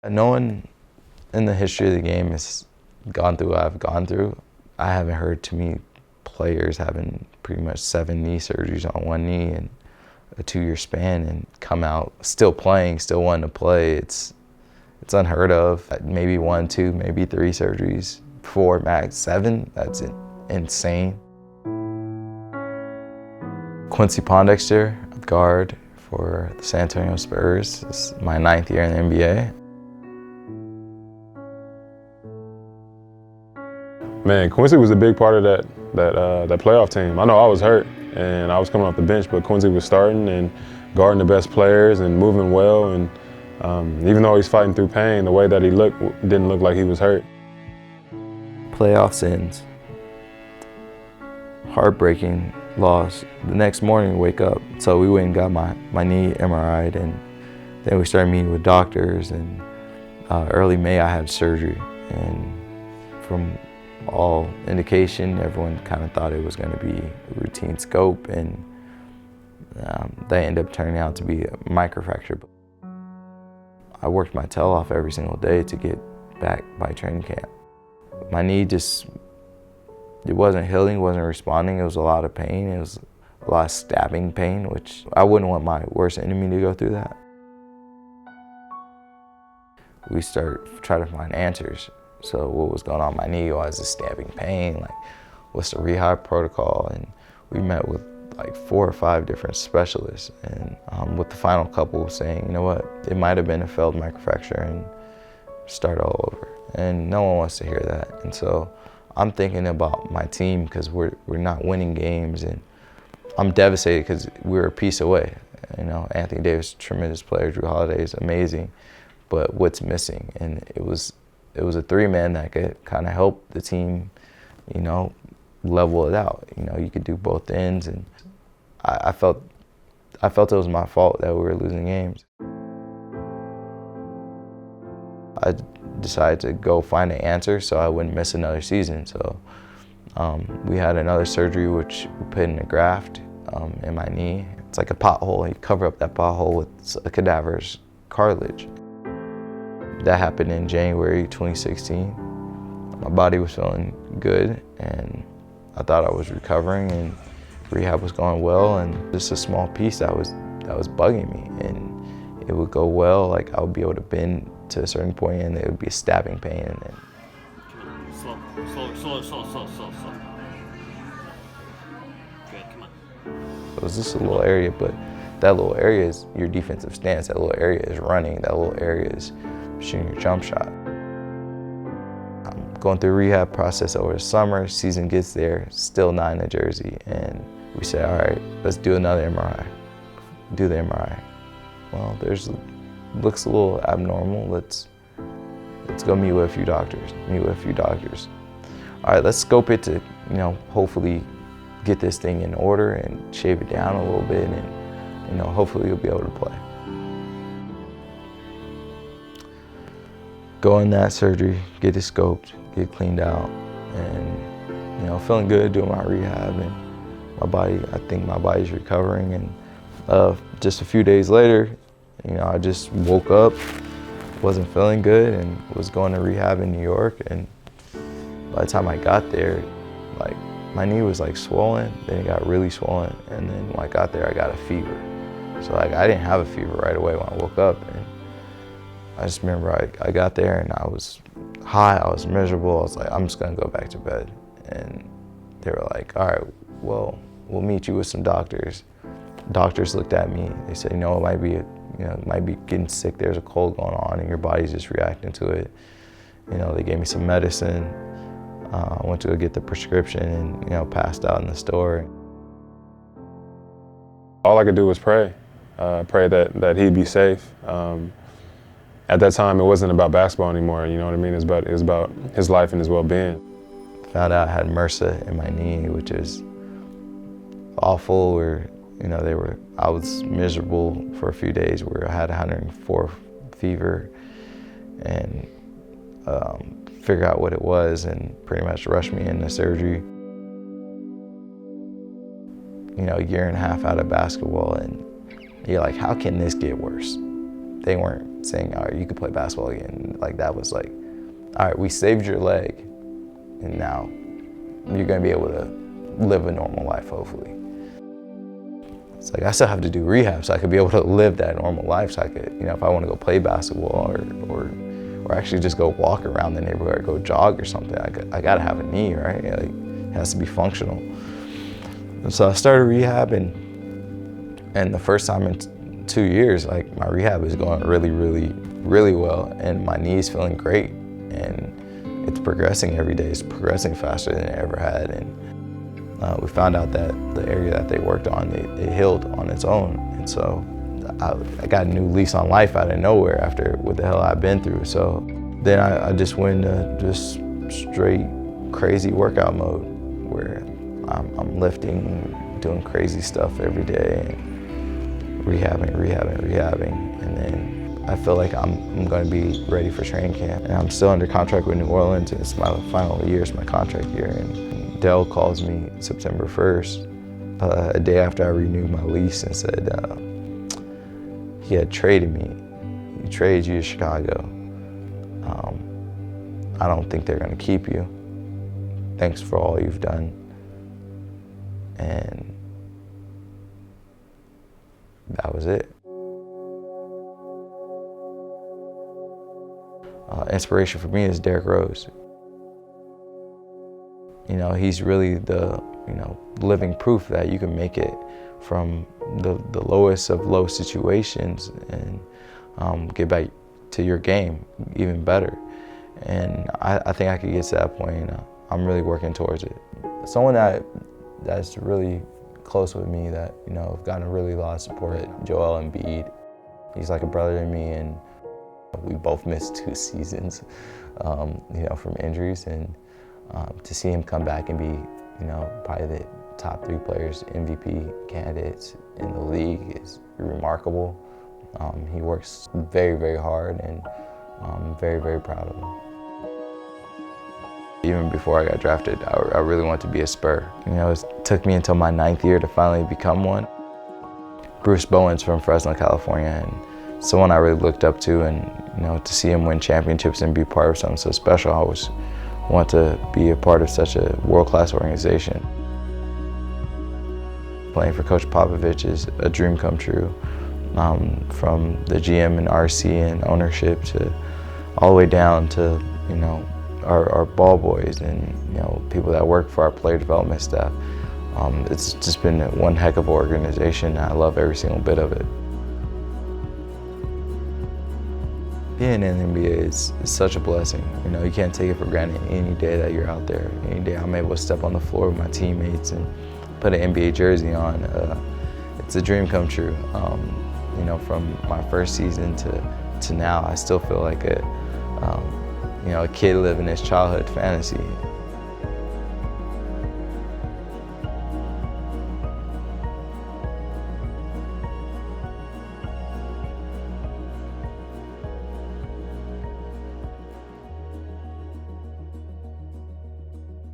No one in the history of the game has gone through what I've gone through. I haven't heard too many players having pretty much 7 knee surgeries on one knee in a 2-year span and come out still playing, still wanting to play. It's unheard of. Maybe 1, 2, maybe 3 surgeries, 4 max, 7. That's insane. Quincy Pondexter, guard for the San Antonio Spurs. This is my 9th year in the NBA. Man, Quincy was a big part of that playoff team. I know I was hurt and I was coming off the bench, but Quincy was starting and guarding the best players and moving well. And even though he's fighting through pain, the way that he looked didn't look like he was hurt. Playoffs ends. Heartbreaking loss. The next morning, wake up. So we went and got my knee MRI'd, and then we started meeting with doctors. And early May, I had surgery, and from all indication, everyone kind of thought it was going to be a routine scope, and they ended up turning out to be a microfracture. I worked my tail off every single day to get back by training camp. My knee it wasn't healing, wasn't responding. It was a lot of pain. It was a lot of stabbing pain, which I wouldn't want my worst enemy to go through that. We trying to find answers. So what was going on my knee? Why is this stabbing pain? Like, what's the rehab protocol? And we met with like 4 or 5 different specialists, and with the final couple saying, you know what, it might have been a failed microfracture and start all over. And no one wants to hear that. And so I'm thinking about my team, because we're not winning games, and I'm devastated because we're a piece away. You know, Anthony Davis, tremendous player. Drew Holiday is amazing, but what's missing? And it was a 3-man that could kind of help the team, you know, level it out. You know, you could do both ends, and I felt it was my fault that we were losing games. I decided to go find an answer so I wouldn't miss another season. So we had another surgery, which we put in a graft in my knee. It's like a pothole. You cover up that pothole with a cadaver's cartilage. That happened in January 2016. My body was feeling good, and I thought I was recovering, and rehab was going well, and just a small piece that was bugging me, and it would go well. Like, I would be able to bend to a certain point, and it would be a stabbing pain. And then Slow. Good, come on. it was just a little area, but that little area is your defensive stance. That little area is running. That little area is shooting your jump shot. I'm going through a rehab process over the summer. Season gets there, still not in a jersey, and we say, all right, let's do another MRI. Do the MRI. Well, looks a little abnormal. Let's go meet with a few doctors. All right, let's scope it to, you know, hopefully get this thing in order and shave it down a little bit, and, you know, hopefully you'll be able to play. Go in that surgery, get it scoped, get cleaned out, and, you know, feeling good, doing my rehab, and I think my body's recovering. And just a few days later, you know, I just woke up, wasn't feeling good, and was going to rehab in New York. And by the time I got there, like, my knee was like swollen, then it got really swollen, and then when I got there, I got a fever. So like, I didn't have a fever right away when I woke up, and I just remember I got there and I was hot, I was miserable. I was like, I'm just gonna go back to bed. And they were like, all right, well, we'll meet you with some doctors. Doctors looked at me, they said, it might be getting sick, there's a cold going on and your body's just reacting to it. You know, they gave me some medicine. I went to go get the prescription and, you know, passed out in the store. All I could do was pray that he'd be safe. At that time, it wasn't about basketball anymore, you know what I mean? It was about his life and his well-being. Found out I had MRSA in my knee, which is awful. I was miserable for a few days where I had 104 fever, and figure out what it was and pretty much rushed me into surgery. You know, a year and a half out of basketball, and you're like, how can this get worse? they weren't saying, all right, you can play basketball again. Like that was like, all right, we saved your leg, and now you're gonna be able to live a normal life, hopefully. It's like I still have to do rehab so I could be able to live that normal life. So I could, if I want to go play basketball or actually just go walk around the neighborhood or go jog or something, I gotta have a knee, right? Like, it has to be functional. And so I started rehab, and the first time in 2 years, like my rehab is going really, really, really well, and my knee is feeling great, and it's progressing every day. It's progressing faster than it ever had, and we found out that the area that they worked on, it healed on its own, and so I got a new lease on life out of nowhere after what the hell I've been through. So then I just went into just straight crazy workout mode where I'm lifting, doing crazy stuff every day, and rehabbing, and then I feel like I'm going to be ready for training camp. And I'm still under contract with New Orleans, and it's my final year, it's my contract year. And Dell calls me September 1st, a day after I renewed my lease, and said he had traded me. He traded you to Chicago. I don't think they're going to keep you. Thanks for all you've done. And that was it. Inspiration for me is Derrick Rose. He's really the living proof that you can make it from the lowest of low situations and get back to your game even better. And I think I could get to that point. I'm really working towards it. Someone that's really close with me that I've gotten a really lot of support, Joel Embiid. He's like a brother to me, and we both missed 2 seasons, from injuries, and to see him come back and be, probably the top 3 players, MVP candidates in the league is remarkable. He works very, very hard, and I'm very, very proud of him. Even before I got drafted, I really wanted to be a Spur. It took me until my 9th year to finally become one. Bruce Bowen's from Fresno, California, and someone I really looked up to, and to see him win championships and be part of something so special, I want to be a part of such a world-class organization. Playing for Coach Popovich is a dream come true. From the GM and RC and ownership to all the way down to our ball boys and people that work for our player development staff. It's just been one heck of an organization. I love every single bit of it. Being in the NBA is such a blessing. You can't take it for granted any day that you're out there. Any day I'm able to step on the floor with my teammates and put an NBA jersey on. It's a dream come true. From my first season to now, I still feel like a kid living his childhood fantasy.